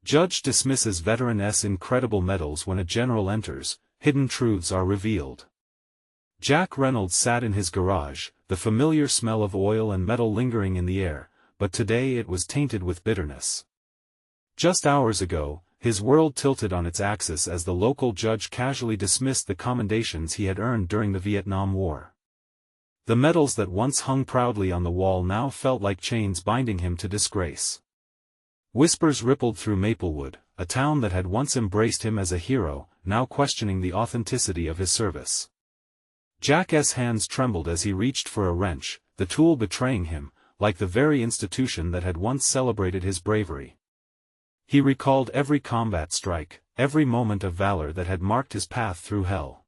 Judge dismisses veteran's incredible medals when a general enters, hidden truths are revealed. Jack Reynolds sat in his garage, the familiar smell of oil and metal lingering in the air, but today it was tainted with bitterness. Just hours ago, his world tilted on its axis as the local judge casually dismissed the commendations he had earned during the Vietnam War. The medals that once hung proudly on the wall now felt like chains binding him to disgrace. Whispers rippled through Maplewood, a town that had once embraced him as a hero, now questioning the authenticity of his service. Jack's hands trembled as he reached for a wrench, the tool betraying him, like the very institution that had once celebrated his bravery. He recalled every combat strike, every moment of valor that had marked his path through hell.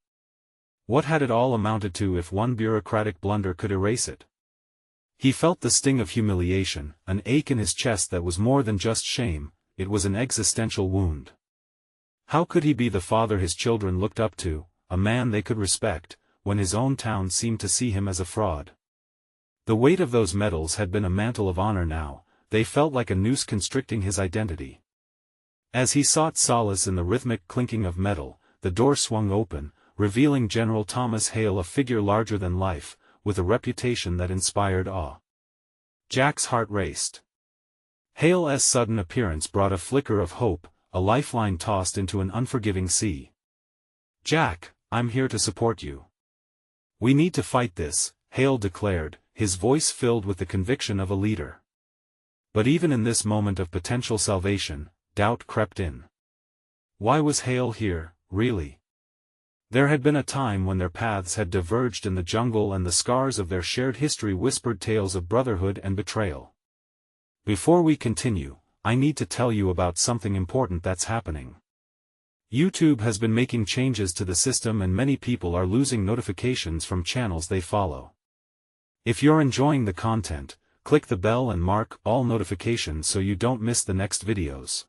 What had it all amounted to if one bureaucratic blunder could erase it? He felt the sting of humiliation, an ache in his chest that was more than just shame, it was an existential wound. How could he be the father his children looked up to, a man they could respect, when his own town seemed to see him as a fraud? The weight of those medals had been a mantle of honor now, they felt like a noose constricting his identity. As he sought solace in the rhythmic clinking of metal, the door swung open, revealing General Thomas Hale, a figure larger than life, with a reputation that inspired awe. Jack's heart raced. Hale's sudden appearance brought a flicker of hope, a lifeline tossed into an unforgiving sea. "Jack, I'm here to support you. We need to fight this," Hale declared, his voice filled with the conviction of a leader. But even in this moment of potential salvation, doubt crept in. Why was Hale here, really? There had been a time when their paths had diverged in the jungle and the scars of their shared history whispered tales of brotherhood and betrayal. Before we continue, I need to tell you about something important that's happening. YouTube has been making changes to the system and many people are losing notifications from channels they follow. If you're enjoying the content, click the bell and mark all notifications so you don't miss the next videos.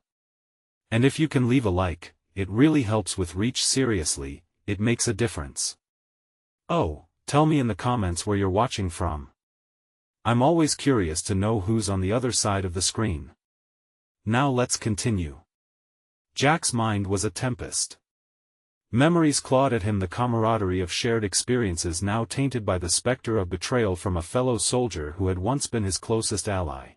And if you can leave a like, it really helps with reach. Seriously, it makes a difference. Oh, tell me in the comments where you're watching from. I'm always curious to know who's on the other side of the screen. Now let's continue. Jack's mind was a tempest. Memories clawed at him, the camaraderie of shared experiences now tainted by the specter of betrayal from a fellow soldier who had once been his closest ally.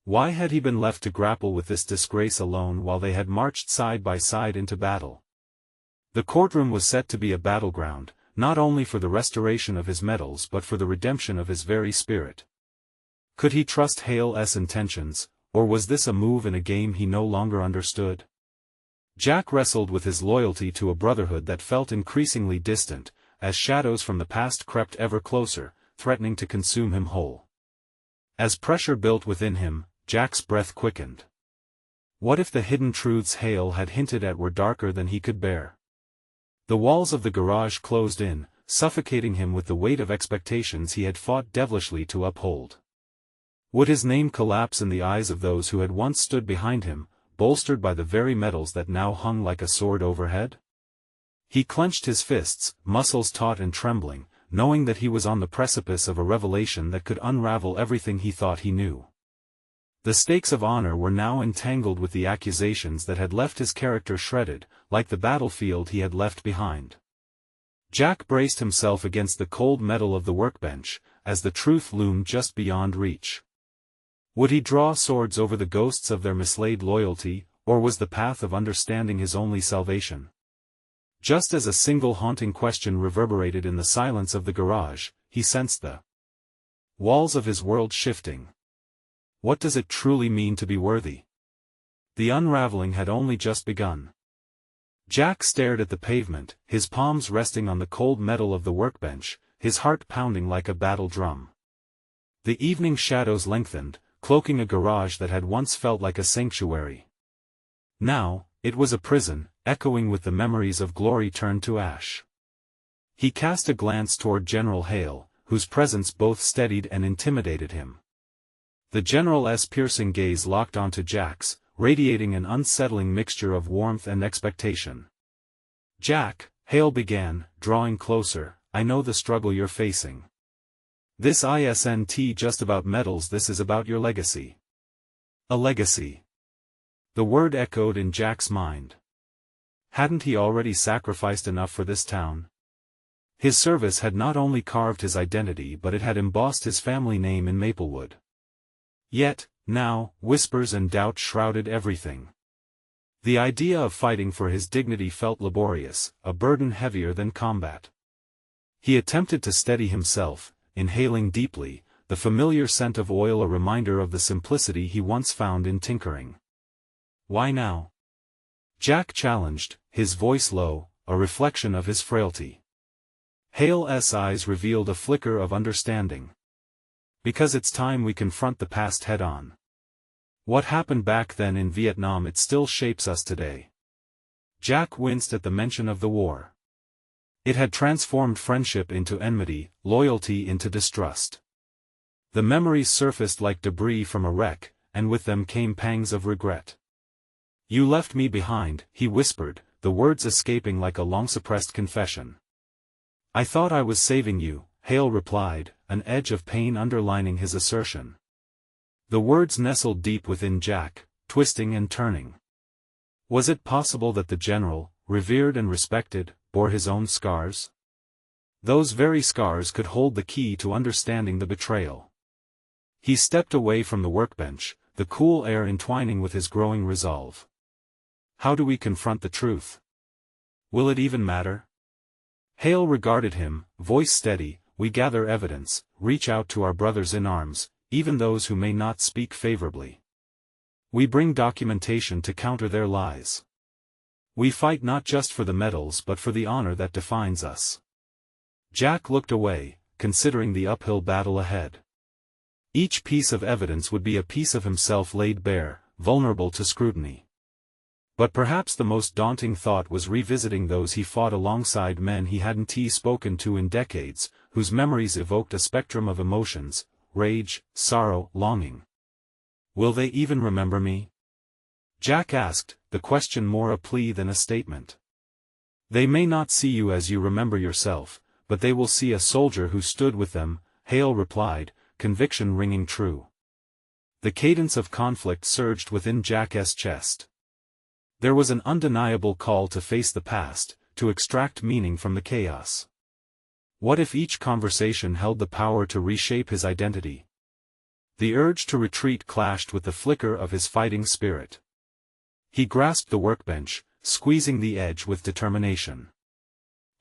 Why had he been left to grapple with this disgrace alone while they had marched side by side into battle? The courtroom was set to be a battleground, not only for the restoration of his medals but for the redemption of his very spirit. Could he trust Hale's intentions, or was this a move in a game he no longer understood? Jack wrestled with his loyalty to a brotherhood that felt increasingly distant, as shadows from the past crept ever closer, threatening to consume him whole. As pressure built within him, Jack's breath quickened. What if the hidden truths Hale had hinted at were darker than he could bear? The walls of the garage closed in, suffocating him with the weight of expectations he had fought devilishly to uphold. Would his name collapse in the eyes of those who had once stood behind him, bolstered by the very medals that now hung like a sword overhead? He clenched his fists, muscles taut and trembling, knowing that he was on the precipice of a revelation that could unravel everything he thought he knew. The stakes of honor were now entangled with the accusations that had left his character shredded, like the battlefield he had left behind. Jack braced himself against the cold metal of the workbench, as the truth loomed just beyond reach. Would he draw swords over the ghosts of their mislaid loyalty, or was the path of understanding his only salvation? Just as a single haunting question reverberated in the silence of the garage, he sensed the walls of his world shifting. What does it truly mean to be worthy? The unraveling had only just begun. Jack stared at the pavement, his palms resting on the cold metal of the workbench, his heart pounding like a battle drum. The evening shadows lengthened, cloaking a garage that had once felt like a sanctuary. Now, it was a prison, echoing with the memories of glory turned to ash. He cast a glance toward General Hale, whose presence both steadied and intimidated him. The general's piercing gaze locked onto Jack's, radiating an unsettling mixture of warmth and expectation. "Jack," Hale began, drawing closer, "I know the struggle you're facing. This isn't just about medals, this is about your legacy." "A legacy?" The word echoed in Jack's mind. Hadn't he already sacrificed enough for this town? His service had not only carved his identity but it had embossed his family name in Maplewood. Yet, now, whispers and doubt shrouded everything. The idea of fighting for his dignity felt laborious, a burden heavier than combat. He attempted to steady himself, inhaling deeply, the familiar scent of oil, a reminder of the simplicity he once found in tinkering. "Why now?" Jack challenged, his voice low, a reflection of his frailty. Hale's eyes revealed a flicker of understanding. "Because it's time we confront the past head-on. What happened back then in Vietnam, it still shapes us today." Jack winced at the mention of the war. It had transformed friendship into enmity, loyalty into distrust. The memories surfaced like debris from a wreck, and with them came pangs of regret. "You left me behind," he whispered, the words escaping like a long-suppressed confession. "I thought I was saving you," Hale replied, an edge of pain underlining his assertion. The words nestled deep within Jack, twisting and turning. Was it possible that the general, revered and respected, bore his own scars? Those very scars could hold the key to understanding the betrayal. He stepped away from the workbench, the cool air entwining with his growing resolve. How do we confront the truth? Will it even matter? Hale regarded him, voice steady. We gather evidence, reach out to our brothers in arms, even those who may not speak favorably. We bring documentation to counter their lies. We fight not just for the medals but for the honor that defines us. Jack looked away, considering the uphill battle ahead. Each piece of evidence would be a piece of himself laid bare, vulnerable to scrutiny. But perhaps the most daunting thought was revisiting those he fought alongside, men he hadn't spoken to in decades, whose memories evoked a spectrum of emotions, rage, sorrow, longing. Will they even remember me? Jack asked, the question more a plea than a statement. They may not see you as you remember yourself, but they will see a soldier who stood with them, Hale replied, conviction ringing true. The cadence of conflict surged within Jack's chest. There was an undeniable call to face the past, to extract meaning from the chaos. What if each conversation held the power to reshape his identity? The urge to retreat clashed with the flicker of his fighting spirit. He grasped the workbench, squeezing the edge with determination.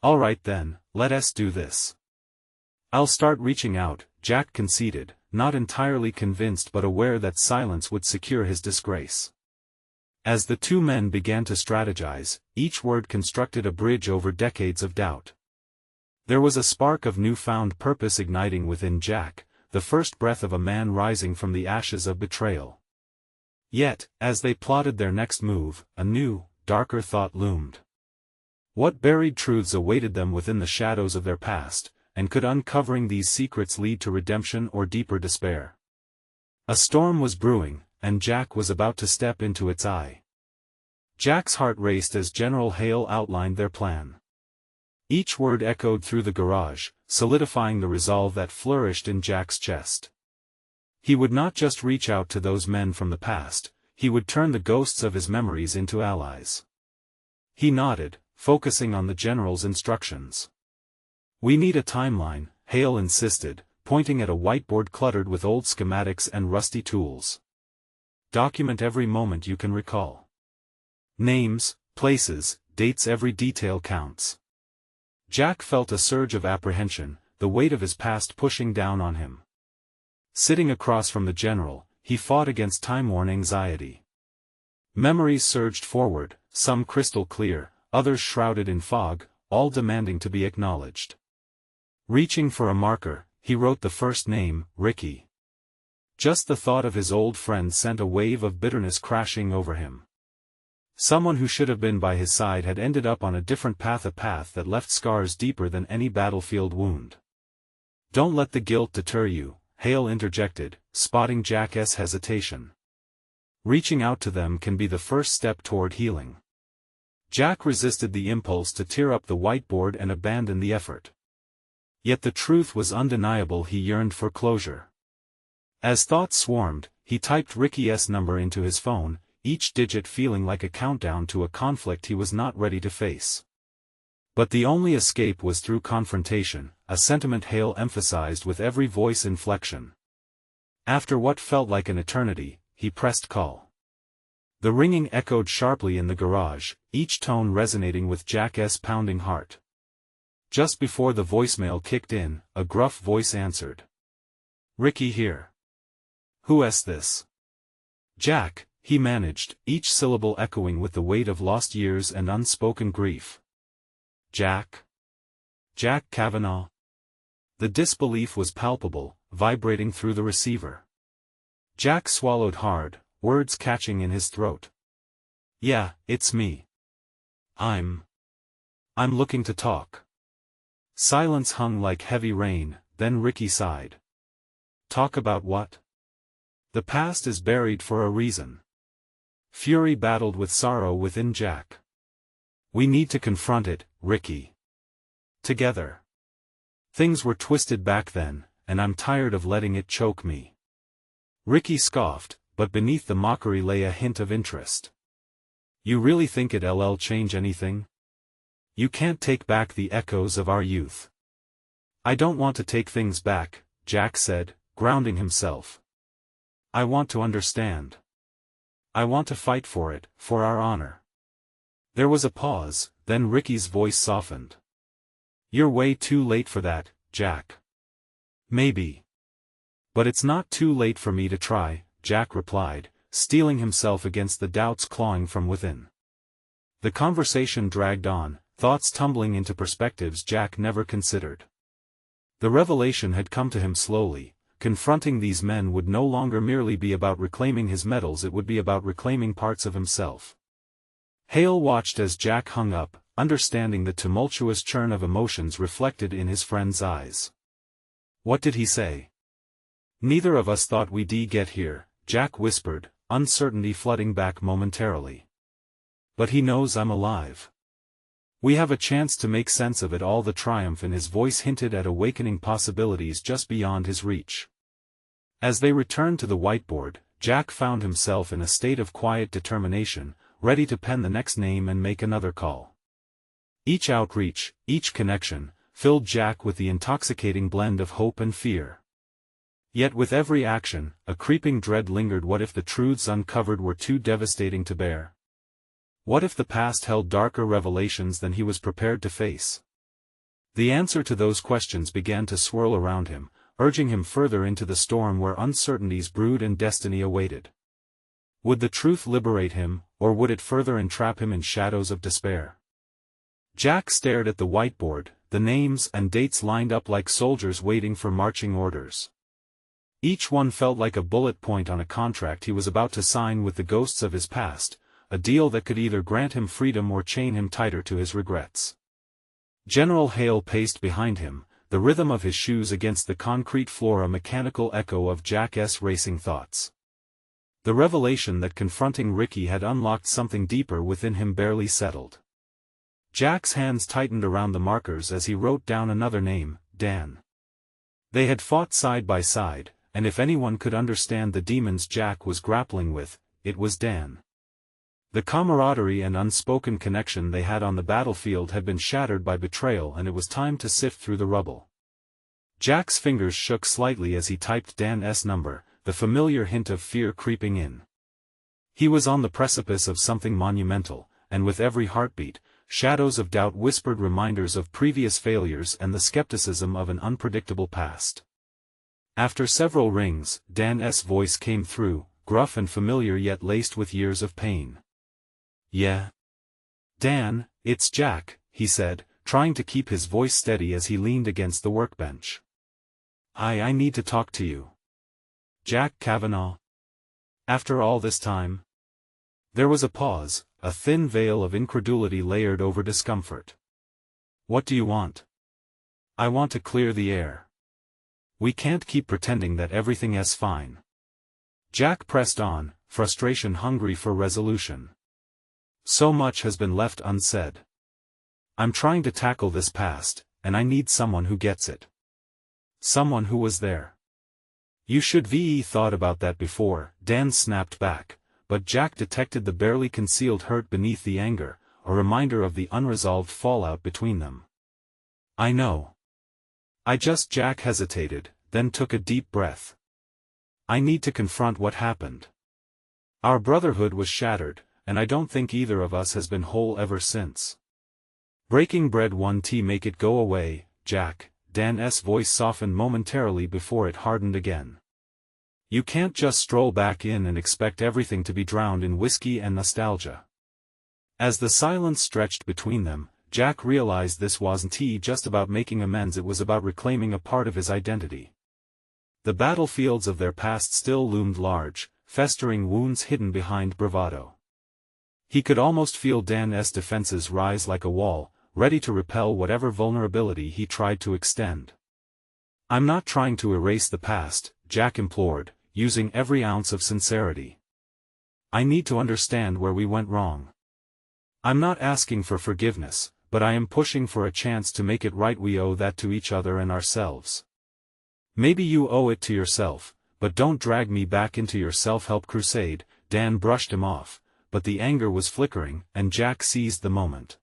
"All right then, let us do this. I'll start reaching out," Jack conceded, not entirely convinced but aware that silence would secure his disgrace. As the two men began to strategize, each word constructed a bridge over decades of doubt. There was a spark of newfound purpose igniting within Jack, the first breath of a man rising from the ashes of betrayal. Yet, as they plotted their next move, a new, darker thought loomed. What buried truths awaited them within the shadows of their past, and could uncovering these secrets lead to redemption or deeper despair? A storm was brewing, and Jack was about to step into its eye. Jack's heart raced as General Hale outlined their plan. Each word echoed through the garage, solidifying the resolve that flourished in Jack's chest. He would not just reach out to those men from the past, he would turn the ghosts of his memories into allies. He nodded, focusing on the general's instructions. "We need a timeline," Hale insisted, pointing at a whiteboard cluttered with old schematics and rusty tools. "Document every moment you can recall. Names, places, dates, every detail counts." Jack felt a surge of apprehension, the weight of his past pushing down on him. Sitting across from the general, he fought against time-worn anxiety. Memories surged forward, some crystal clear, others shrouded in fog, all demanding to be acknowledged. Reaching for a marker, he wrote the first name, Ricky. Just the thought of his old friend sent a wave of bitterness crashing over him. Someone who should have been by his side had ended up on a different path, a path that left scars deeper than any battlefield wound. "Don't let the guilt deter you," Hale interjected, spotting Jack's hesitation. "Reaching out to them can be the first step toward healing." Jack resisted the impulse to tear up the whiteboard and abandon the effort. Yet the truth was undeniable, he yearned for closure. As thoughts swarmed, he typed Ricky's number into his phone, each digit feeling like a countdown to a conflict he was not ready to face. But the only escape was through confrontation, a sentiment Hale emphasized with every voice inflection. After what felt like an eternity, he pressed call. The ringing echoed sharply in the garage, each tone resonating with Jack's pounding heart. Just before the voicemail kicked in, a gruff voice answered. "Ricky here." "Who's this?" "Jack," he managed, each syllable echoing with the weight of lost years and unspoken grief. "Jack? Jack Kavanaugh?" The disbelief was palpable, vibrating through the receiver. Jack swallowed hard, words catching in his throat. "Yeah, it's me. I'm looking to talk." Silence hung like heavy rain, then Ricky sighed. "Talk about what?" "The past is buried for a reason." Fury battled with sorrow within Jack. "We need to confront it, Ricky. Together. Things were twisted back then, and I'm tired of letting it choke me." Ricky scoffed, but beneath the mockery lay a hint of interest. "You really think it'll change anything? You can't take back the echoes of our youth." "I don't want to take things back," Jack said, grounding himself. "I want to understand. I want to fight for it, for our honor." There was a pause, then Ricky's voice softened. "You're way too late for that, Jack." "Maybe. But it's not too late for me to try," Jack replied, steeling himself against the doubts clawing from within. The conversation dragged on, thoughts tumbling into perspectives Jack never considered. The revelation had come to him slowly. Confronting these men would no longer merely be about reclaiming his medals, it would be about reclaiming parts of himself. Hale watched as Jack hung up, understanding the tumultuous churn of emotions reflected in his friend's eyes. "What did he say?" "Neither of us thought we'd get here," Jack whispered, uncertainty flooding back momentarily. "But he knows I'm alive. We have a chance to make sense of it all." The triumph in his voice hinted at awakening possibilities just beyond his reach. As they returned to the whiteboard, Jack found himself in a state of quiet determination, ready to pen the next name and make another call. Each outreach, each connection, filled Jack with the intoxicating blend of hope and fear. Yet with every action, a creeping dread lingered. What if the truths uncovered were too devastating to bear? What if the past held darker revelations than he was prepared to face? The answer to those questions began to swirl around him, urging him further into the storm where uncertainties brewed and destiny awaited. Would the truth liberate him, or would it further entrap him in shadows of despair? Jack stared at the whiteboard, the names and dates lined up like soldiers waiting for marching orders. Each one felt like a bullet point on a contract he was about to sign with the ghosts of his past, a deal that could either grant him freedom or chain him tighter to his regrets. General Hale paced behind him, the rhythm of his shoes against the concrete floor a mechanical echo of Jack's racing thoughts. The revelation that confronting Ricky had unlocked something deeper within him barely settled. Jack's hands tightened around the markers as he wrote down another name, Dan. They had fought side by side, and if anyone could understand the demons Jack was grappling with, it was Dan. The camaraderie and unspoken connection they had on the battlefield had been shattered by betrayal, and it was time to sift through the rubble. Jack's fingers shook slightly as he typed Dan's number, the familiar hint of fear creeping in. He was on the precipice of something monumental, and with every heartbeat, shadows of doubt whispered reminders of previous failures and the skepticism of an unpredictable past. After several rings, Dan's voice came through, gruff and familiar yet laced with years of pain. "Yeah. Dan, it's Jack," he said, trying to keep his voice steady as he leaned against the workbench. I need to talk to you." "Jack Kavanaugh? After all this time?" There was a pause, a thin veil of incredulity layered over discomfort. "What do you want?" "I want to clear the air. We can't keep pretending that everything is fine." Jack pressed on, frustration hungry for resolution. "So much has been left unsaid. I'm trying to tackle this past, and I need someone who gets it. Someone who was there." "You should have thought about that before," Dan snapped back, but Jack detected the barely concealed hurt beneath the anger, a reminder of the unresolved fallout between them. "I know. Jack hesitated, then took a deep breath. "I need to confront what happened. Our brotherhood was shattered, and I don't think either of us has been whole ever since." "Breaking bread won't make it go away, Jack." Dan's voice softened momentarily before it hardened again. "You can't just stroll back in and expect everything to be drowned in whiskey and nostalgia." As the silence stretched between them, Jack realized this wasn't just about making amends, it was about reclaiming a part of his identity. The battlefields of their past still loomed large, festering wounds hidden behind bravado. He could almost feel Dan's defenses rise like a wall, ready to repel whatever vulnerability he tried to extend. "I'm not trying to erase the past," Jack implored, using every ounce of sincerity. "I need to understand where we went wrong. I'm not asking for forgiveness, but I am pushing for a chance to make it right. We owe that to each other and ourselves." "Maybe you owe it to yourself, but don't drag me back into your self-help crusade." Dan brushed him off, but the anger was flickering, and Jack seized the moment.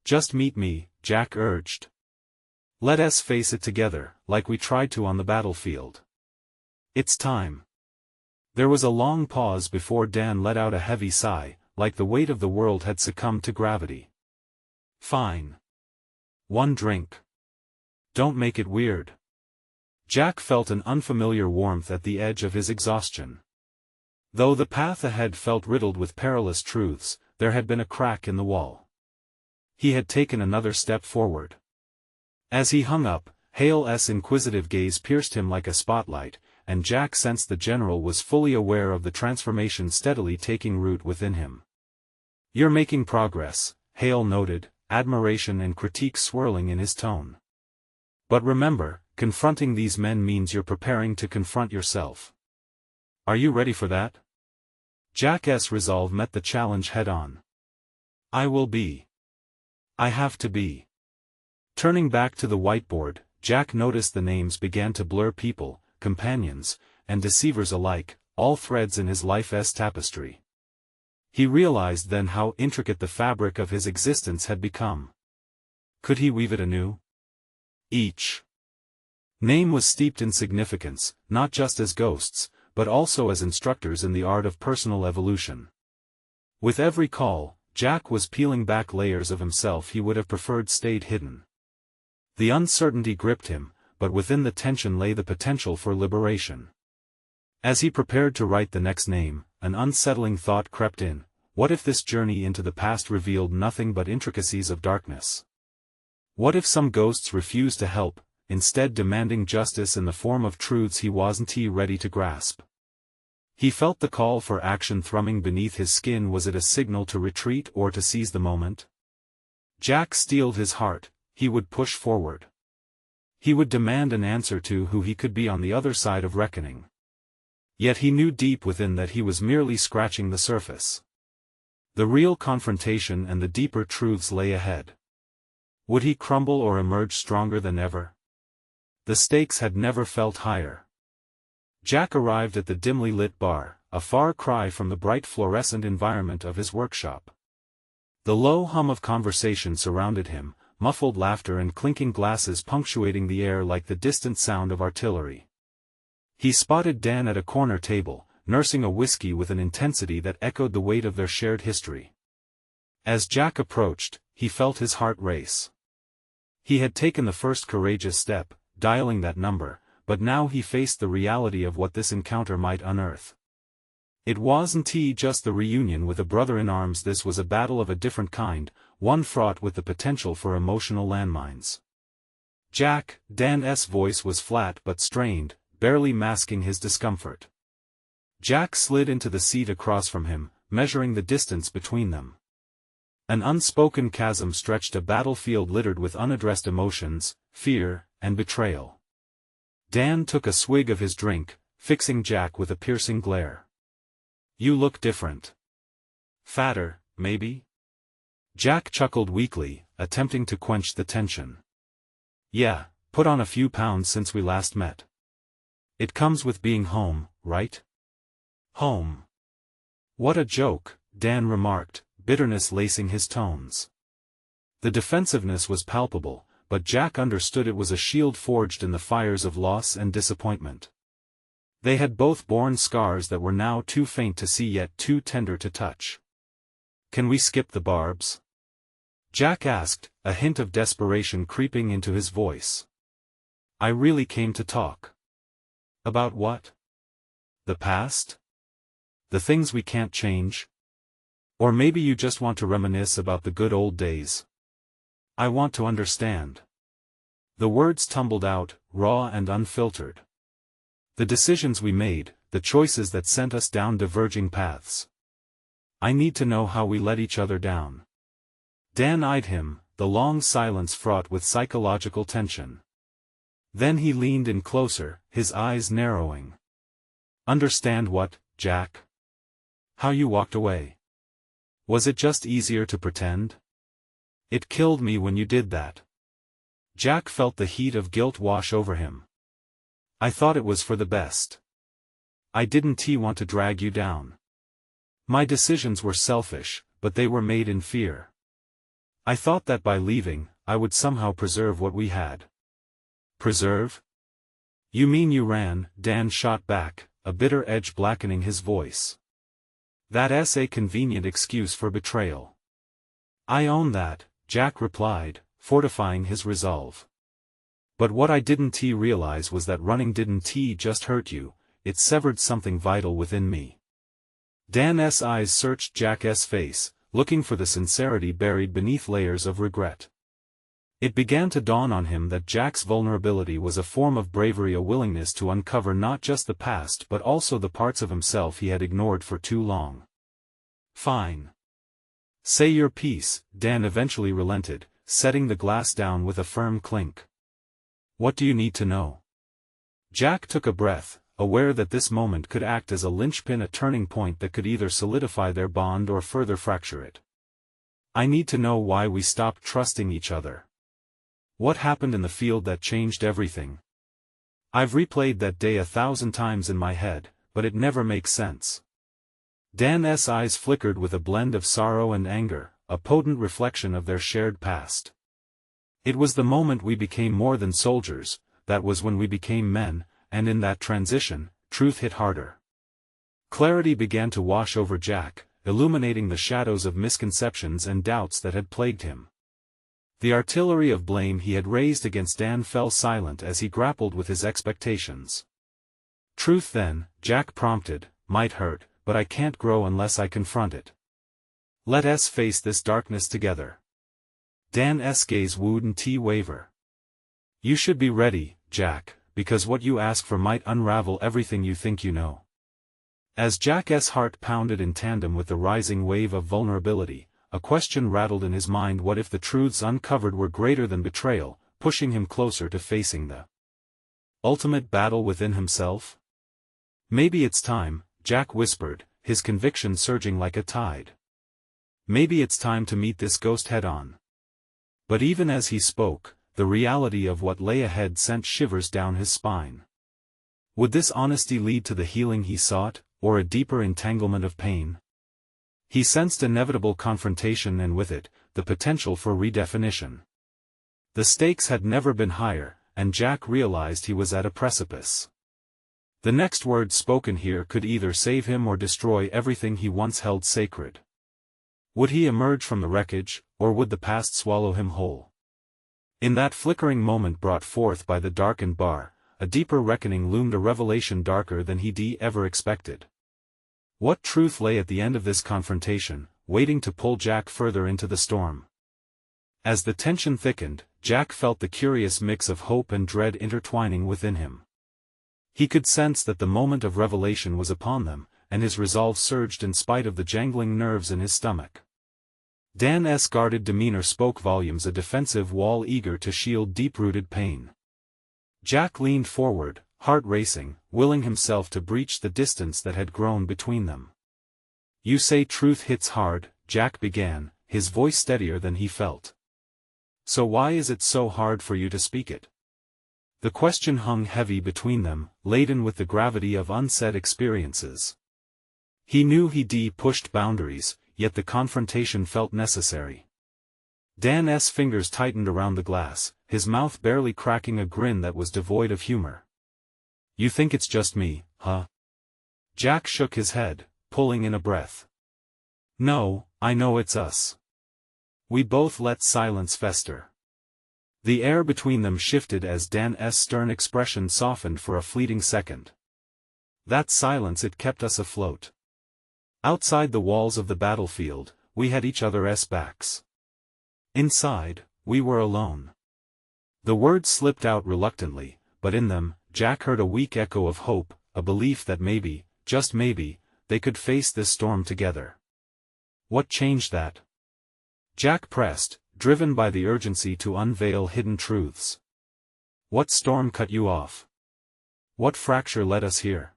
"Just meet me," Jack urged. "Let us face it together, like we tried to on the battlefield. It's time." There was a long pause before Dan let out a heavy sigh, like the weight of the world had succumbed to gravity. "Fine. One drink. Don't make it weird." Jack felt an unfamiliar warmth at the edge of his exhaustion. Though the path ahead felt riddled with perilous truths, there had been a crack in the wall. He had taken another step forward. As he hung up, Hale's inquisitive gaze pierced him like a spotlight, and Jack sensed the general was fully aware of the transformation steadily taking root within him. "You're making progress," Hale noted, admiration and critique swirling in his tone. "But remember, confronting these men means you're preparing to confront yourself. Are you ready for that?" Jack's resolve met the challenge head-on. "I will be. I have to be." Turning back to the whiteboard, Jack noticed the names began to blur: people, companions, and deceivers alike, all threads in his life's tapestry. He realized then how intricate the fabric of his existence had become. Could he weave it anew? Each name was steeped in significance, not just as ghosts, but also as instructors in the art of personal evolution. With every call, Jack was peeling back layers of himself he would have preferred stayed hidden. The uncertainty gripped him, but within the tension lay the potential for liberation. As he prepared to write the next name, an unsettling thought crept in: what if this journey into the past revealed nothing but intricacies of darkness? What if some ghosts refused to help, instead demanding justice in the form of truths he wasn't ready to grasp? He felt the call for action thrumming beneath his skin. Was it a signal to retreat or to seize the moment? Jack steeled his heart. He would push forward. He would demand an answer to who he could be on the other side of reckoning. Yet he knew deep within that he was merely scratching the surface. The real confrontation and the deeper truths lay ahead. Would he crumble or emerge stronger than ever? The stakes had never felt higher. Jack arrived at the dimly lit bar, a far cry from the bright fluorescent environment of his workshop. The low hum of conversation surrounded him, muffled laughter and clinking glasses punctuating the air like the distant sound of artillery. He spotted Dan at a corner table, nursing a whiskey with an intensity that echoed the weight of their shared history. As Jack approached, he felt his heart race. He had taken the first courageous step, dialing that number, but now he faced the reality of what this encounter might unearth. It wasn't just the reunion with a brother in arms. This was a battle of a different kind, one fraught with the potential for emotional landmines. "Jack," Dan's voice was flat but strained, barely masking his discomfort. Jack slid into the seat across from him, measuring the distance between them. An unspoken chasm stretched, a battlefield littered with unaddressed emotions, fear, and betrayal. Dan took a swig of his drink, fixing Jack with a piercing glare. "You look different. Fatter, maybe?" Jack chuckled weakly, attempting to quench the tension. "Yeah, put on a few pounds since we last met. It comes with being home, right?" "Home." What a joke, Dan remarked, bitterness lacing his tones. The defensiveness was palpable, but Jack understood it was a shield forged in the fires of loss and disappointment. They had both borne scars that were now too faint to see yet too tender to touch. "Can we skip the barbs?" Jack asked, a hint of desperation creeping into his voice. "I really came to talk." "About what? The past? The things we can't change? Or maybe you just want to reminisce about the good old days?" "I want to understand." The words tumbled out, raw and unfiltered. "The decisions we made, the choices that sent us down diverging paths. I need to know how we let each other down." Dan eyed him, the long silence fraught with psychological tension. Then he leaned in closer, his eyes narrowing. "Understand what, Jack? How you walked away. Was it just easier to pretend? It killed me when you did that." Jack felt the heat of guilt wash over him. "I thought it was for the best. I didn't want to drag you down. My decisions were selfish, but they were made in fear. I thought that by leaving, I would somehow preserve what we had." "Preserve? You mean you ran?" Dan shot back, a bitter edge blackening his voice. "That's a convenient excuse for betrayal." "I own that," Jack replied, fortifying his resolve. "But what I didn't realize was that running didn't just hurt you, it severed something vital within me." Dan's eyes searched Jack's face, looking for the sincerity buried beneath layers of regret. It began to dawn on him that Jack's vulnerability was a form of bravery, a willingness to uncover not just the past but also the parts of himself he had ignored for too long. "Fine. Say your piece," Dan eventually relented, setting the glass down with a firm clink. "What do you need to know?" Jack took a breath, aware that this moment could act as a linchpin, a turning point that could either solidify their bond or further fracture it. "I need to know why we stopped trusting each other. What happened in the field that changed everything? I've replayed that day 1,000 times in my head, but it never makes sense." Dan's eyes flickered with a blend of sorrow and anger, a potent reflection of their shared past. "It was the moment we became more than soldiers, that was when we became men, and in that transition, truth hit harder." Clarity began to wash over Jack, illuminating the shadows of misconceptions and doubts that had plagued him. The artillery of blame he had raised against Dan fell silent as he grappled with his expectations. "Truth then," Jack prompted, "might hurt, but I can't grow unless I confront it. Let us face this darkness together." Dan's gaze wouldn't waver. "You should be ready, Jack, because what you ask for might unravel everything you think you know." As Jack's heart pounded in tandem with the rising wave of vulnerability, a question rattled in his mind: what if the truths uncovered were greater than betrayal, pushing him closer to facing the ultimate battle within himself? "Maybe it's time," Jack whispered, his conviction surging like a tide. "Maybe it's time to meet this ghost head-on." But even as he spoke, the reality of what lay ahead sent shivers down his spine. Would this honesty lead to the healing he sought, or a deeper entanglement of pain? He sensed inevitable confrontation, and with it, the potential for redefinition. The stakes had never been higher, and Jack realized he was at a precipice. The next word spoken here could either save him or destroy everything he once held sacred. Would he emerge from the wreckage, or would the past swallow him whole? In that flickering moment brought forth by the darkened bar, a deeper reckoning loomed, a revelation darker than he'd ever expected. What truth lay at the end of this confrontation, waiting to pull Jack further into the storm? As the tension thickened, Jack felt the curious mix of hope and dread intertwining within him. He could sense that the moment of revelation was upon them, and his resolve surged in spite of the jangling nerves in his stomach. Dan's guarded demeanor spoke volumes, a defensive wall eager to shield deep-rooted pain. Jack leaned forward, heart racing, willing himself to breach the distance that had grown between them. "You say truth hits hard," Jack began, his voice steadier than he felt. "So why is it so hard for you to speak it?" The question hung heavy between them, laden with the gravity of unsaid experiences. He knew he'd pushed boundaries, yet the confrontation felt necessary. Dan's fingers tightened around the glass, his mouth barely cracking a grin that was devoid of humor. "You think it's just me, huh?" Jack shook his head, pulling in a breath. "No, I know it's us." We both let silence fester. The air between them shifted as Dan's stern expression softened for a fleeting second. That silence, it kept us afloat. Outside the walls of the battlefield, we had each other's backs. Inside, we were alone. The words slipped out reluctantly, but in them, Jack heard a weak echo of hope, a belief that maybe, just maybe, they could face this storm together. "What changed that?" Jack pressed, driven by the urgency to unveil hidden truths. "What storm cut you off? What fracture led us here?"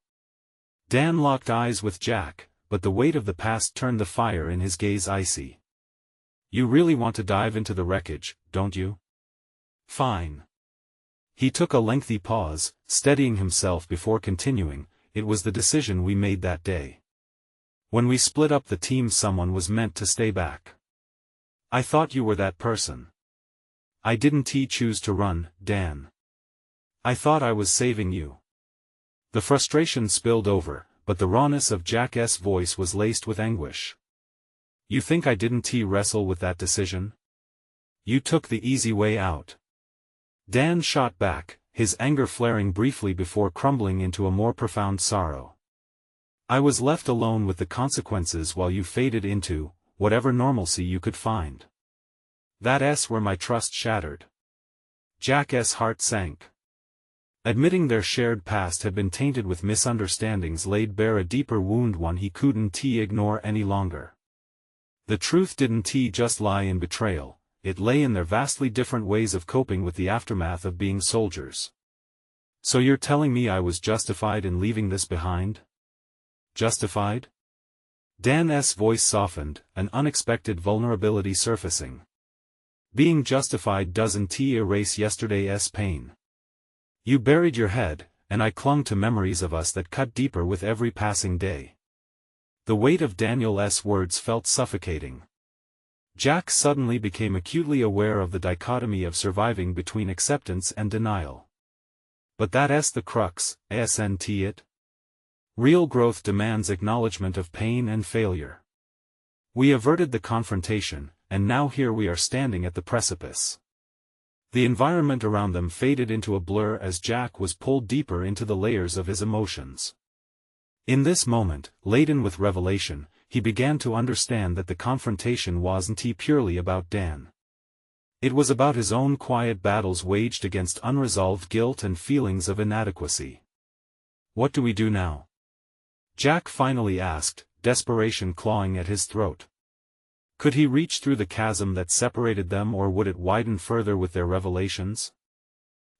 Dan locked eyes with Jack, but the weight of the past turned the fire in his gaze icy. "You really want to dive into the wreckage, don't you?" "Fine." He took a lengthy pause, steadying himself before continuing. "It was the decision we made that day. When we split up the team, someone was meant to stay back. I thought you were that person. I didn't choose to run, Dan. I thought I was saving you." The frustration spilled over, but the rawness of Jack's voice was laced with anguish. "You think I didn't wrestle with that decision? You took the easy way out." Dan shot back, his anger flaring briefly before crumbling into a more profound sorrow. "I was left alone with the consequences while you faded into whatever normalcy you could find. That's where my trust shattered." Jack's heart sank. Admitting their shared past had been tainted with misunderstandings laid bare a deeper wound, one he couldn't ignore any longer. The truth didn't just lie in betrayal, it lay in their vastly different ways of coping with the aftermath of being soldiers. "So you're telling me I was justified in leaving this behind?" "Justified?" Dan's voice softened, an unexpected vulnerability surfacing. "Being justified doesn't erase yesterday's pain. You buried your head, and I clung to memories of us that cut deeper with every passing day." The weight of Daniel's words felt suffocating. Jack suddenly became acutely aware of the dichotomy of surviving between acceptance and denial. But that's the crux, isn't it? Real growth demands acknowledgement of pain and failure. We averted the confrontation, and now here we are standing at the precipice. The environment around them faded into a blur as Jack was pulled deeper into the layers of his emotions. In this moment, laden with revelation, he began to understand that the confrontation wasn't purely about Dan. It was about his own quiet battles waged against unresolved guilt and feelings of inadequacy. "What do we do now?" Jack finally asked, desperation clawing at his throat. Could he reach through the chasm that separated them, or would it widen further with their revelations?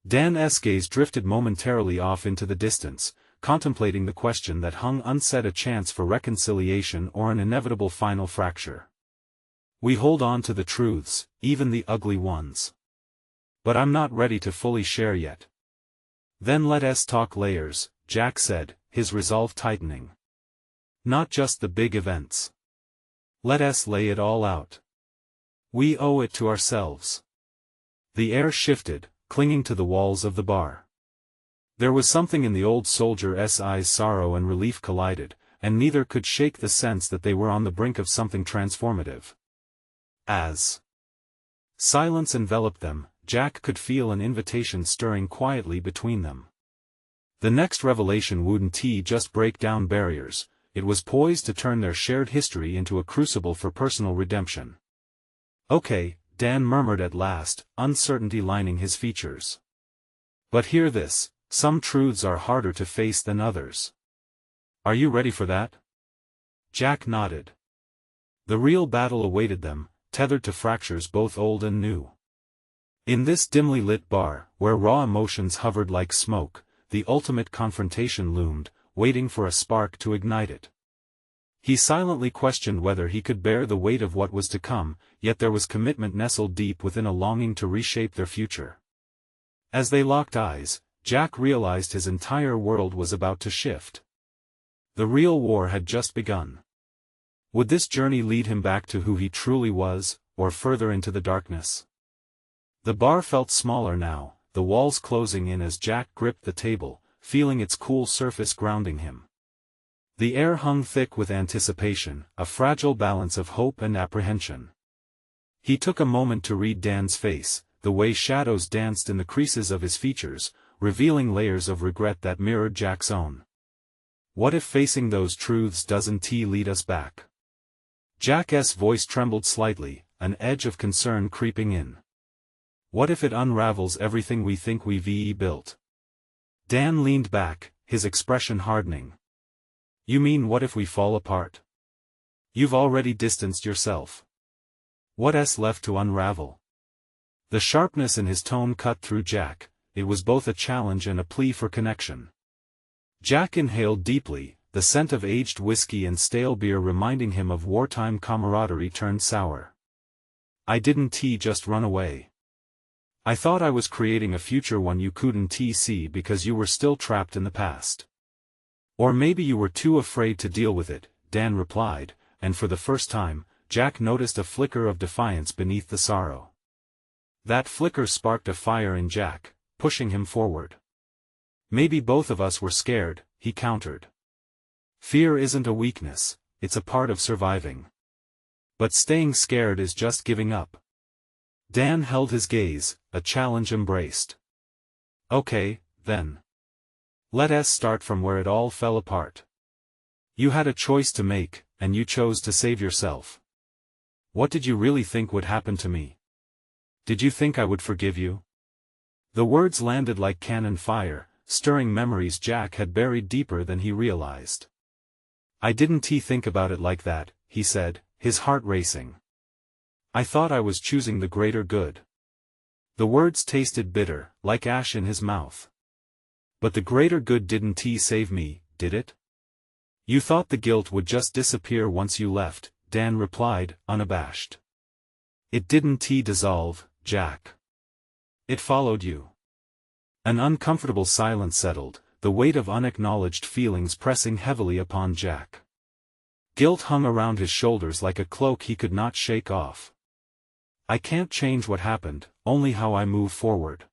Dan's gaze drifted momentarily off into the distance, contemplating the question that hung unsaid, a chance for reconciliation or an inevitable final fracture. "We hold on to the truths, even the ugly ones. But I'm not ready to fully share yet." "Then let us talk layers," Jack said, his resolve tightening. "Not just the big events. Let us lay it all out. We owe it to ourselves." The air shifted, clinging to the walls of the bar. There was something in the old soldier's eyes, sorrow and relief collided, and neither could shake the sense that they were on the brink of something transformative. As silence enveloped them, Jack could feel an invitation stirring quietly between them. The next revelation wouldn't just break down barriers, it was poised to turn their shared history into a crucible for personal redemption. "Okay," Dan murmured at last, uncertainty lining his features. "But hear this, some truths are harder to face than others. Are you ready for that?" Jack nodded. The real battle awaited them, tethered to fractures both old and new. In this dimly lit bar, where raw emotions hovered like smoke, the ultimate confrontation loomed, waiting for a spark to ignite it. He silently questioned whether he could bear the weight of what was to come, yet there was commitment nestled deep within, a longing to reshape their future. As they locked eyes, Jack realized his entire world was about to shift. The real war had just begun. Would this journey lead him back to who he truly was, or further into the darkness? The bar felt smaller now, the walls closing in as Jack gripped the table, feeling its cool surface grounding him. The air hung thick with anticipation, a fragile balance of hope and apprehension. He took a moment to read Dan's face, the way shadows danced in the creases of his features, revealing layers of regret that mirrored Jack's own. What if facing those truths doesn't lead us back? Jack's voice trembled slightly, an edge of concern creeping in. What if it unravels everything we think we've built? Dan leaned back, his expression hardening. You mean what if we fall apart? You've already distanced yourself. What's left to unravel? The sharpness in his tone cut through Jack. It was both a challenge and a plea for connection. Jack inhaled deeply, the scent of aged whiskey and stale beer reminding him of wartime camaraderie turned sour. I didn't just run away. I thought I was creating a future one you couldn't see because you were still trapped in the past. Or maybe you were too afraid to deal with it, Dan replied, and for the first time, Jack noticed a flicker of defiance beneath the sorrow. That flicker sparked a fire in Jack, pushing him forward. Maybe both of us were scared, he countered. Fear isn't a weakness, it's a part of surviving. But staying scared is just giving up. Dan held his gaze, a challenge embraced. Okay, then. Let's start from where it all fell apart. You had a choice to make, and you chose to save yourself. What did you really think would happen to me? Did you think I would forgive you? The words landed like cannon fire, stirring memories Jack had buried deeper than he realized. I didn't think about it like that, he said, his heart racing. I thought I was choosing the greater good. The words tasted bitter, like ash in his mouth. But the greater good didn't save me, did it? You thought the guilt would just disappear once you left, Dan replied, unabashed. It didn't dissolve, Jack. It followed you. An uncomfortable silence settled, the weight of unacknowledged feelings pressing heavily upon Jack. Guilt hung around his shoulders like a cloak he could not shake off. I can't change what happened, only how I move forward.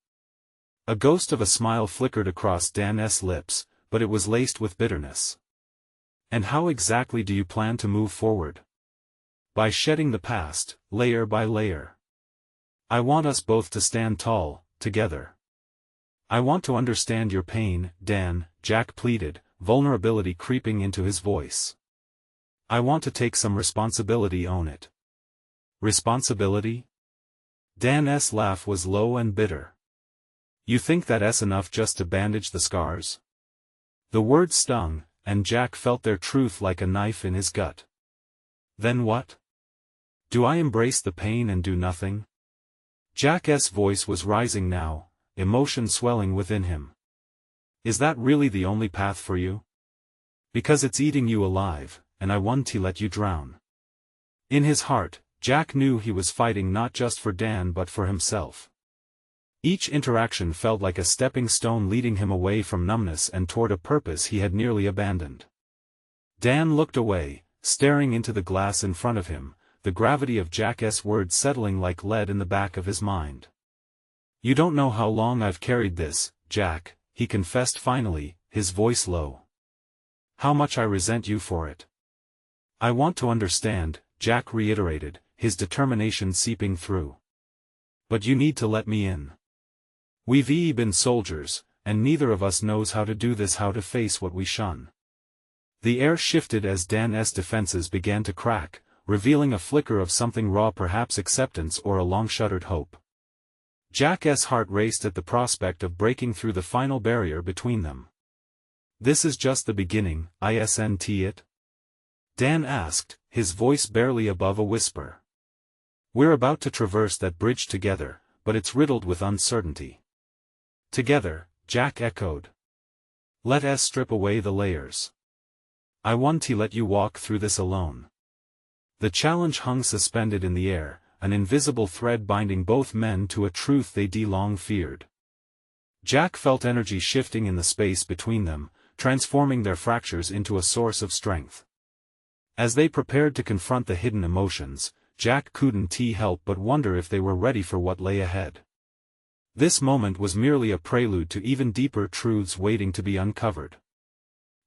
A ghost of a smile flickered across Dan's lips, but it was laced with bitterness. And how exactly do you plan to move forward? By shedding the past, layer by layer. I want us both to stand tall, together. I want to understand your pain, Dan, Jack pleaded, vulnerability creeping into his voice. I want to take some responsibility, own it. Responsibility? Dan's laugh was low and bitter. You think that's enough just to bandage the scars? The words stung, and Jack felt their truth like a knife in his gut. Then what? Do I embrace the pain and do nothing? Jack's voice was rising now, emotion swelling within him. Is that really the only path for you? Because it's eating you alive, and I want to let you drown. In his heart, Jack knew he was fighting not just for Dan but for himself. Each interaction felt like a stepping stone leading him away from numbness and toward a purpose he had nearly abandoned. Dan looked away, staring into the glass in front of him, the gravity of Jack's words settling like lead in the back of his mind. You don't know how long I've carried this, Jack, he confessed finally, his voice low. How much I resent you for it. I want to understand, Jack reiterated, his determination seeping through. But you need to let me in. We've been soldiers, and neither of us knows how to do this, how to face what we shun. The air shifted as Dan's defenses began to crack, revealing a flicker of something raw, perhaps acceptance or a long-shuttered hope. Jack's heart raced at the prospect of breaking through the final barrier between them. This is just the beginning, isn't it? Dan asked, his voice barely above a whisper. We're about to traverse that bridge together, but it's riddled with uncertainty. Together, Jack echoed. Let us strip away the layers. I want to let you walk through this alone. The challenge hung suspended in the air, an invisible thread binding both men to a truth they long feared. Jack felt energy shifting in the space between them, transforming their fractures into a source of strength. As they prepared to confront the hidden emotions, Jack couldn't help but wonder if they were ready for what lay ahead. This moment was merely a prelude to even deeper truths waiting to be uncovered.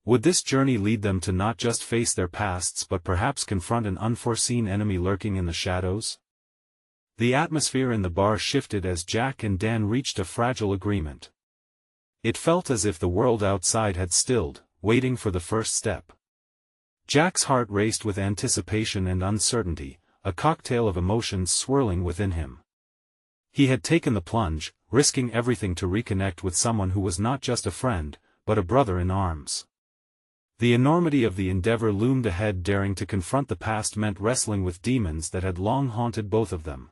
Would this journey lead them to not just face their pasts but perhaps confront an unforeseen enemy lurking in the shadows? The atmosphere in the bar shifted as Jack and Dan reached a fragile agreement. It felt as if the world outside had stilled, waiting for the first step. Jack's heart raced with anticipation and uncertainty, a cocktail of emotions swirling within him. He had taken the plunge, risking everything to reconnect with someone who was not just a friend, but a brother in arms. The enormity of the endeavor loomed ahead. Daring to confront the past meant wrestling with demons that had long haunted both of them.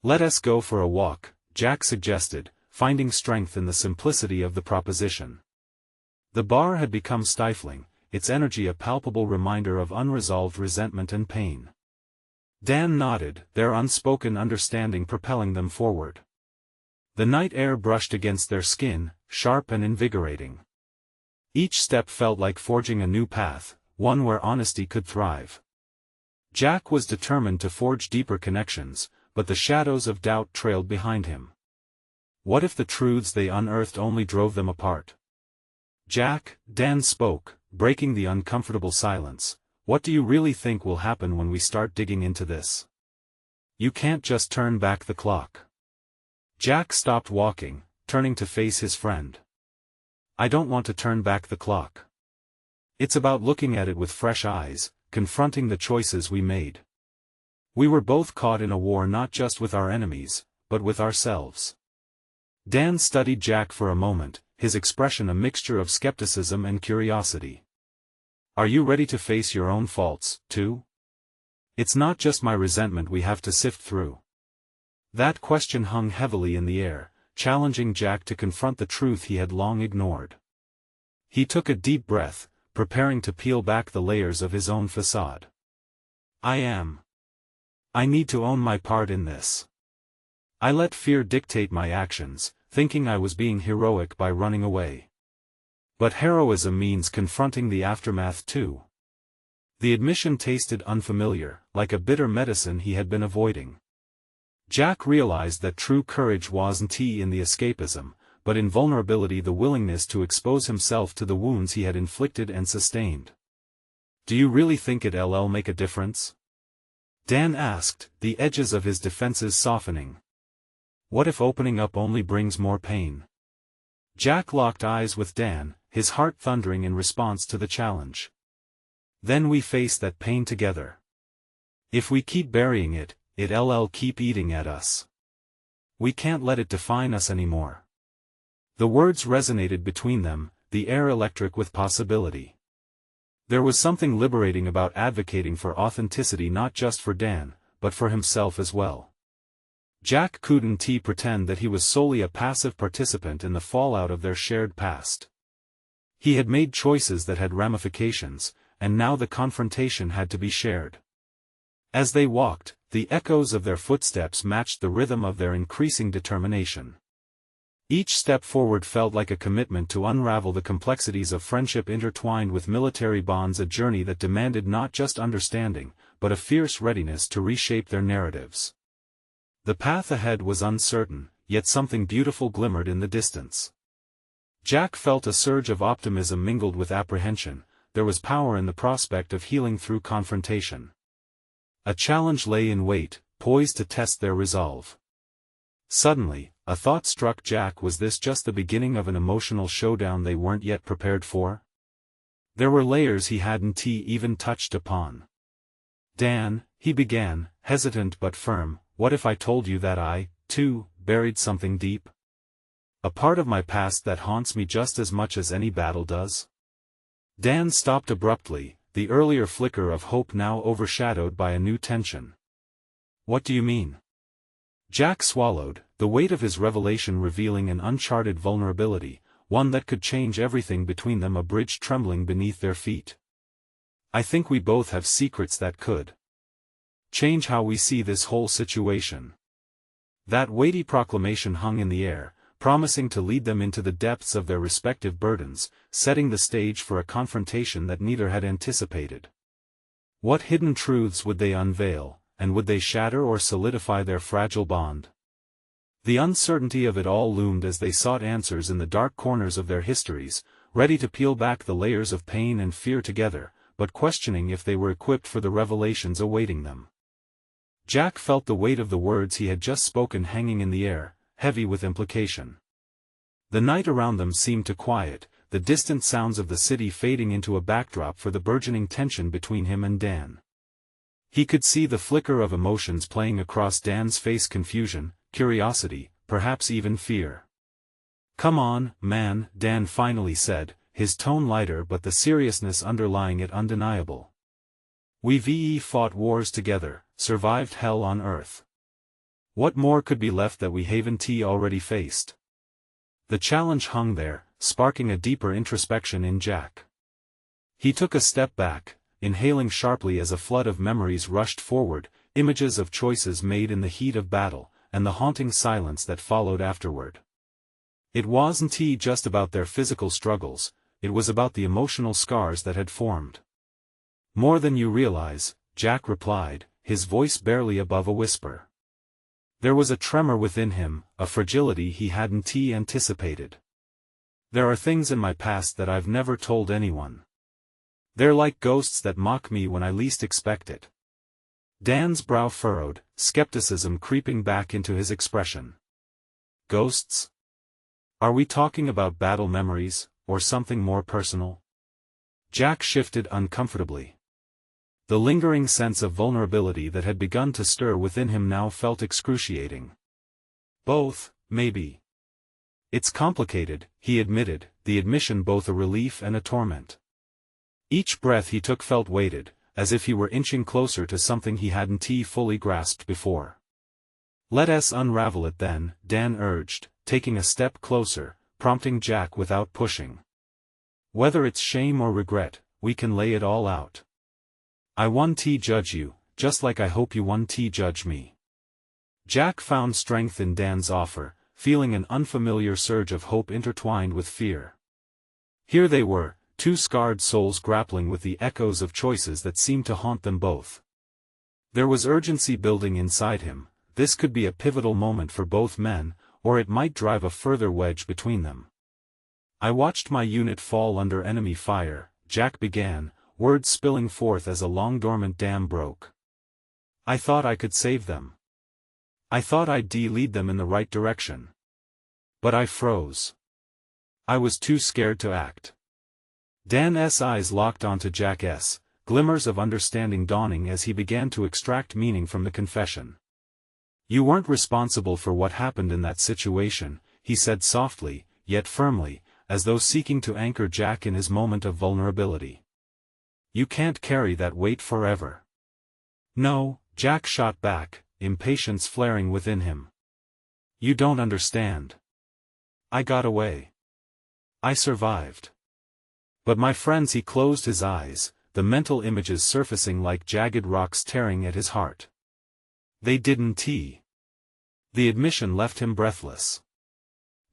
"Let us go for a walk," Jack suggested, finding strength in the simplicity of the proposition. The bar had become stifling, its energy a palpable reminder of unresolved resentment and pain. Dan nodded, their unspoken understanding propelling them forward. The night air brushed against their skin, sharp and invigorating. Each step felt like forging a new path, one where honesty could thrive. Jack was determined to forge deeper connections, but the shadows of doubt trailed behind him. What if the truths they unearthed only drove them apart? "Jack," Dan spoke, breaking the uncomfortable silence, "what do you really think will happen when we start digging into this? You can't just turn back the clock." Jack stopped walking, turning to face his friend. "I don't want to turn back the clock. It's about looking at it with fresh eyes, confronting the choices we made. We were both caught in a war not just with our enemies, but with ourselves." Dan studied Jack for a moment, his expression a mixture of skepticism and curiosity. "Are you ready to face your own faults, too? It's not just my resentment we have to sift through." That question hung heavily in the air, challenging Jack to confront the truth he had long ignored. He took a deep breath, preparing to peel back the layers of his own facade. I need to own my part in this. I let fear dictate my actions, thinking I was being heroic by running away. But heroism means confronting the aftermath too." The admission tasted unfamiliar, like a bitter medicine he had been avoiding. Jack realized that true courage wasn't in the escapism, but in vulnerability, the willingness to expose himself to the wounds he had inflicted and sustained. "Do you really think it'll make a difference?" Dan asked, the edges of his defenses softening. "What if opening up only brings more pain?" Jack locked eyes with Dan, his heart thundering in response to the challenge. "Then we face that pain together. If we keep burying it, it'll keep eating at us. We can't let it define us anymore." The words resonated between them, the air electric with possibility. There was something liberating about advocating for authenticity, not just for Dan, but for himself as well. Jack couldn't pretend that he was solely a passive participant in the fallout of their shared past. He had made choices that had ramifications, and now the confrontation had to be shared. As they walked, the echoes of their footsteps matched the rhythm of their increasing determination. Each step forward felt like a commitment to unravel the complexities of friendship intertwined with military bonds, a journey that demanded not just understanding, but a fierce readiness to reshape their narratives. The path ahead was uncertain, yet something beautiful glimmered in the distance. Jack felt a surge of optimism mingled with apprehension. There was power in the prospect of healing through confrontation. A challenge lay in wait, poised to test their resolve. Suddenly, a thought struck Jack. Was this just the beginning of an emotional showdown they weren't yet prepared for? There were layers he hadn't even touched upon. "Dan," he began, hesitant but firm, "what if I told you that I, too, buried something deep? A part of my past that haunts me just as much as any battle does?" Dan stopped abruptly, the earlier flicker of hope now overshadowed by a new tension. "What do you mean?" Jack swallowed, the weight of his revelation revealing an uncharted vulnerability, one that could change everything between them, a bridge trembling beneath their feet. "I think we both have secrets that could change how we see this whole situation." That weighty proclamation hung in the air, promising to lead them into the depths of their respective burdens, setting the stage for a confrontation that neither had anticipated. What hidden truths would they unveil, and would they shatter or solidify their fragile bond? The uncertainty of it all loomed as they sought answers in the dark corners of their histories, ready to peel back the layers of pain and fear together, but questioning if they were equipped for the revelations awaiting them. Jack felt the weight of the words he had just spoken hanging in the air, heavy with implication. The night around them seemed to quiet, the distant sounds of the city fading into a backdrop for the burgeoning tension between him and Dan. He could see the flicker of emotions playing across Dan's face: confusion, curiosity, perhaps even fear. "Come on, man," Dan finally said, his tone lighter but the seriousness underlying it undeniable. "We've fought wars together, survived hell on earth. What more could be left that we haven't already faced?" The challenge hung there, sparking a deeper introspection in Jack. He took a step back, inhaling sharply as a flood of memories rushed forward, images of choices made in the heat of battle, and the haunting silence that followed afterward. It wasn't just about their physical struggles, it was about the emotional scars that had formed. "More than you realize," Jack replied, his voice barely above a whisper. There was a tremor within him, a fragility he hadn't anticipated. "There are things in my past that I've never told anyone. They're like ghosts that mock me when I least expect it." Dan's brow furrowed, skepticism creeping back into his expression. "Ghosts? Are we talking about battle memories, or something more personal?" Jack shifted uncomfortably. The lingering sense of vulnerability that had begun to stir within him now felt excruciating. "Both, maybe." "It's complicated," he admitted, the admission both a relief and a torment. Each breath he took felt weighted, as if he were inching closer to something he hadn't fully grasped before. "Let us unravel it then," Dan urged, taking a step closer, prompting Jack without pushing. "Whether it's shame or regret, we can lay it all out. I won't judge you, just like I hope you won't judge me." Jack found strength in Dan's offer, feeling an unfamiliar surge of hope intertwined with fear. Here they were, two scarred souls grappling with the echoes of choices that seemed to haunt them both. There was urgency building inside him. This could be a pivotal moment for both men, or it might drive a further wedge between them. "I watched my unit fall under enemy fire," Jack began, words spilling forth as a long-dormant dam broke. "I thought I could save them. I thought I'd lead them in the right direction. But I froze. I was too scared to act." Dan's eyes locked onto Jack's, glimmers of understanding dawning as he began to extract meaning from the confession. "You weren't responsible for what happened in that situation," he said softly, yet firmly, as though seeking to anchor Jack in his moment of vulnerability. "You can't carry that weight forever." "No," Jack shot back, impatience flaring within him. "You don't understand. I got away. I survived. But my friends," he closed his eyes, the mental images surfacing like jagged rocks tearing at his heart. "They didn't." The admission left him breathless.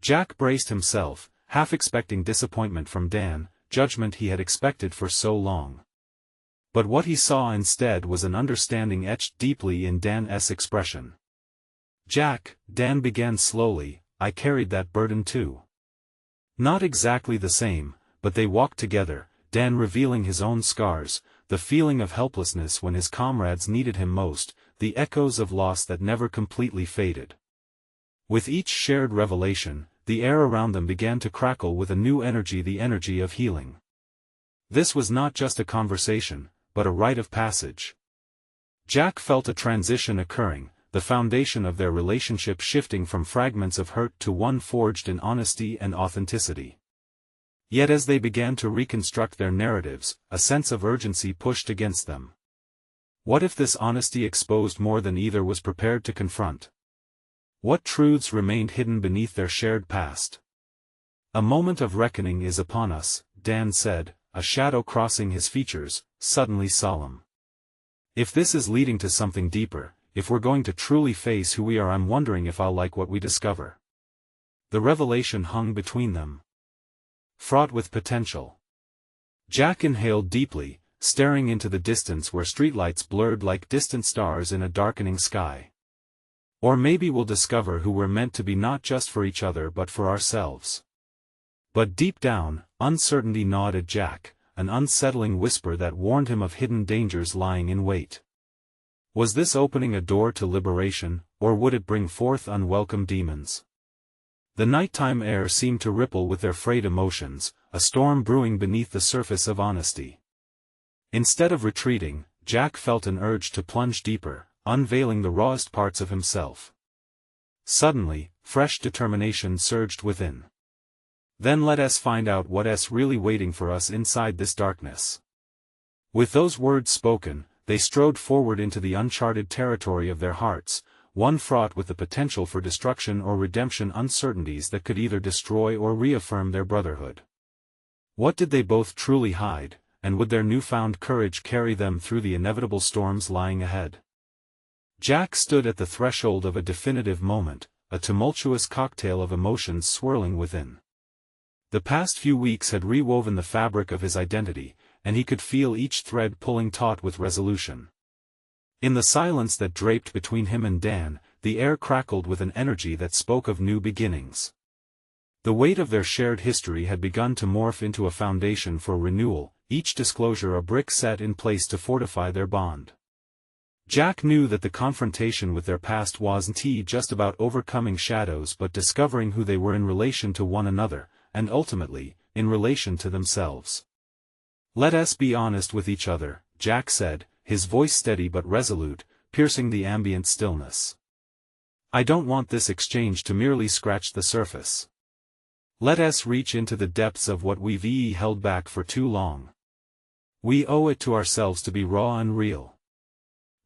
Jack braced himself, half expecting disappointment from Dan, judgment he had expected for so long. But what he saw instead was an understanding etched deeply in Dan's expression. "Jack," Dan began slowly, "I carried that burden too. Not exactly the same, but they walked together, Dan revealing his own scars, the feeling of helplessness when his comrades needed him most, the echoes of loss that never completely faded. With each shared revelation, the air around them began to crackle with a new energy, the energy of healing. This was not just a conversation, but a rite of passage. Jack felt a transition occurring, the foundation of their relationship shifting from fragments of hurt to one forged in honesty and authenticity. Yet as they began to reconstruct their narratives, a sense of urgency pushed against them. What if this honesty exposed more than either was prepared to confront? What truths remained hidden beneath their shared past? "A moment of reckoning is upon us," Dan said, a shadow crossing his features, suddenly solemn. "If this is leading to something deeper, if we're going to truly face who we are, I'm wondering if I'll like what we discover." the revelation hung between them. Fraught with potential. Jack inhaled deeply, staring into the distance where streetlights blurred like distant stars in a darkening sky. Or maybe we'll discover who we're meant to be, not just for each other but for ourselves. But deep down, uncertainty gnawed at Jack, an unsettling whisper that warned him of hidden dangers lying in wait. Was this opening a door to liberation, or would it bring forth unwelcome demons? The nighttime air seemed to ripple with their frayed emotions, a storm brewing beneath the surface of honesty. Instead of retreating, Jack felt an urge to plunge deeper, unveiling the rawest parts of himself. Suddenly, fresh determination surged within. Then let us find out what's really waiting for us inside this darkness. With those words spoken, they strode forward into the uncharted territory of their hearts, one fraught with the potential for destruction or redemption, uncertainties that could either destroy or reaffirm their brotherhood. What did they both truly hide, and would their newfound courage carry them through the inevitable storms lying ahead? Jack stood at the threshold of a definitive moment, a tumultuous cocktail of emotions swirling within. The past few weeks had rewoven the fabric of his identity, and he could feel each thread pulling taut with resolution. In the silence that draped between him and Dan, the air crackled with an energy that spoke of new beginnings. The weight of their shared history had begun to morph into a foundation for renewal, each disclosure a brick set in place to fortify their bond. Jack knew that the confrontation with their past wasn't just about overcoming shadows but discovering who they were in relation to one another, and ultimately, in relation to themselves. "Let us be honest with each other," Jack said, his voice steady but resolute, piercing the ambient stillness. "I don't want this exchange to merely scratch the surface. Let us reach into the depths of what we've held back for too long. We owe it to ourselves to be raw and real."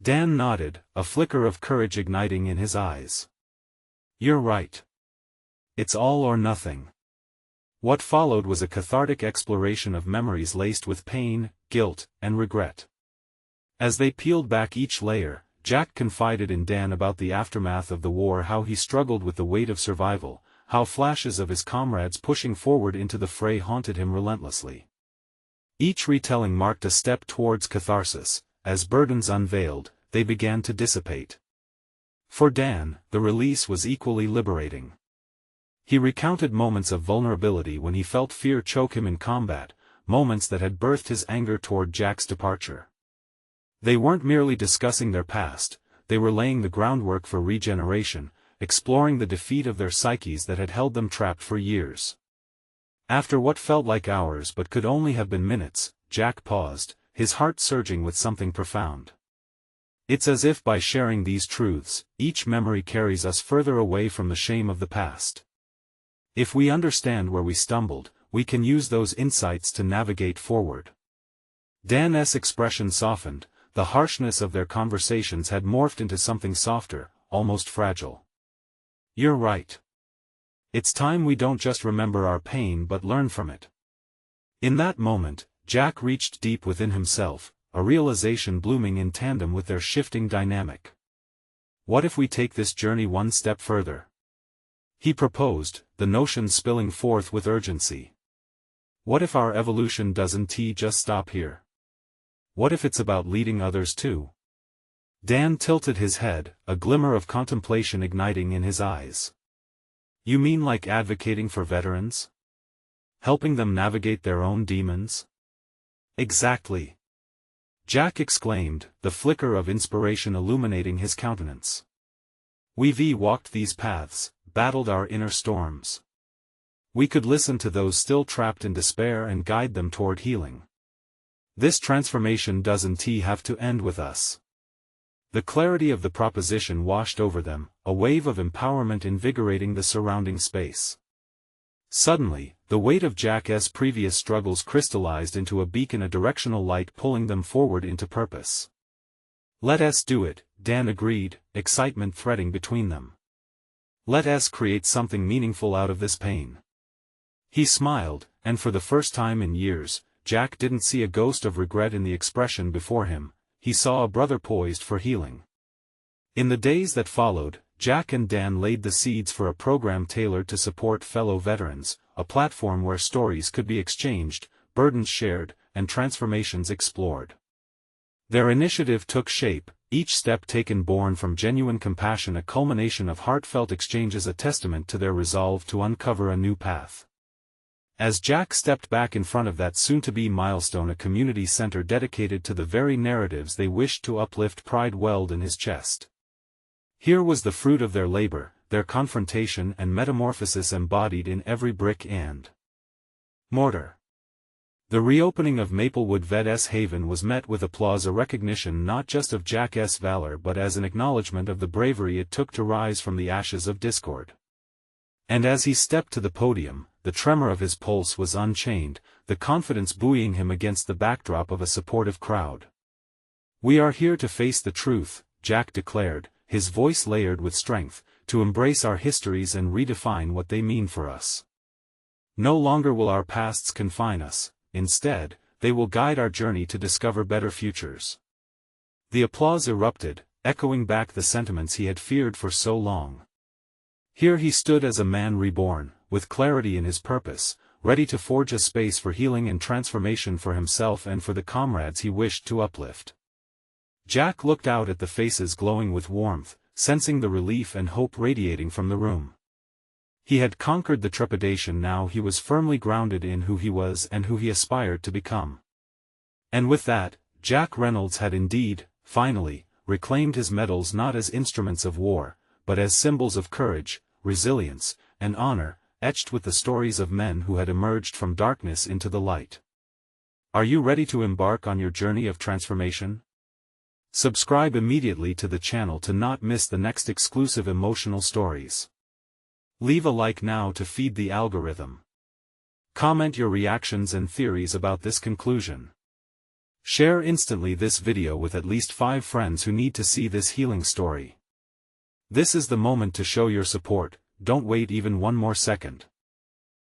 Dan nodded, a flicker of courage igniting in his eyes. "You're right. It's all or nothing." What followed was a cathartic exploration of memories laced with pain, guilt, and regret. As they peeled back each layer, Jack confided in Dan about the aftermath of the war, how he struggled with the weight of survival, how flashes of his comrades pushing forward into the fray haunted him relentlessly. Each retelling marked a step towards catharsis. As burdens unveiled, they began to dissipate. For Dan, the release was equally liberating. He recounted moments of vulnerability when he felt fear choke him in combat, moments that had birthed his anger toward Jack's departure. They weren't merely discussing their past, they were laying the groundwork for regeneration, exploring the defeat of their psyches that had held them trapped for years. After what felt like hours but could only have been minutes, Jack paused, his heart surging with something profound. It's as if by sharing these truths, each memory carries us further away from the shame of the past. If we understand where we stumbled, we can use those insights to navigate forward. Dan's expression softened, the harshness of their conversations had morphed into something softer, almost fragile. "You're right. It's time we don't just remember our pain but learn from it." In that moment, Jack reached deep within himself, a realization blooming in tandem with their shifting dynamic. "What if we take this journey one step further?" he proposed, the notion spilling forth with urgency. "What if our evolution doesn't just stop here? What if it's about leading others too?" Dan tilted his head, a glimmer of contemplation igniting in his eyes. "You mean like advocating for veterans? Helping them navigate their own demons?" "Exactly," Jack exclaimed, the flicker of inspiration illuminating his countenance. "We've walked these paths, battled our inner storms. We could listen to those still trapped in despair and guide them toward healing. This transformation doesn't have to end with us." The clarity of the proposition washed over them, a wave of empowerment invigorating the surrounding space. Suddenly, the weight of Jack's previous struggles crystallized into a beacon, a directional light pulling them forward into purpose. "Let us do it," Dan agreed, excitement threading between them. "Let us create something meaningful out of this pain." He smiled, and for the first time in years, Jack didn't see a ghost of regret in the expression before him. He saw a brother poised for healing. In the days that followed, Jack and Dan laid the seeds for a program tailored to support fellow veterans, a platform where stories could be exchanged, burdens shared, and transformations explored. Their initiative took shape, each step taken born from genuine compassion, a culmination of heartfelt exchanges, a testament to their resolve to uncover a new path. As Jack stepped back in front of that soon-to-be milestone, a community center dedicated to the very narratives they wished to uplift, pride welled in his chest. Here was the fruit of their labor, their confrontation and metamorphosis embodied in every brick and mortar. The reopening of Maplewood Vet's Haven was met with applause, a recognition not just of Jack's valor but as an acknowledgement of the bravery it took to rise from the ashes of discord. And as he stepped to the podium, the tremor of his pulse was unchained, the confidence buoying him against the backdrop of a supportive crowd. "We are here to face the truth," Jack declared, his voice layered with strength, "to embrace our histories and redefine what they mean for us. No longer will our pasts confine us, instead, they will guide our journey to discover better futures." The applause erupted, echoing back the sentiments he had feared for so long. Here he stood as a man reborn, with clarity in his purpose, ready to forge a space for healing and transformation for himself and for the comrades he wished to uplift. Jack looked out at the faces glowing with warmth, sensing the relief and hope radiating from the room. He had conquered the trepidation, now he was firmly grounded in who he was and who he aspired to become. And with that, Jack Reynolds had indeed, finally, reclaimed his medals not as instruments of war, but as symbols of courage, resilience, and honor, etched with the stories of men who had emerged from darkness into the light. Are you ready to embark on your journey of transformation? Subscribe immediately to the channel to not miss the next exclusive emotional stories. Leave a like now to feed the algorithm. Comment your reactions and theories about this conclusion. Share instantly this video with at least 5 friends who need to see this healing story. This is the moment to show your support, don't wait even one more second.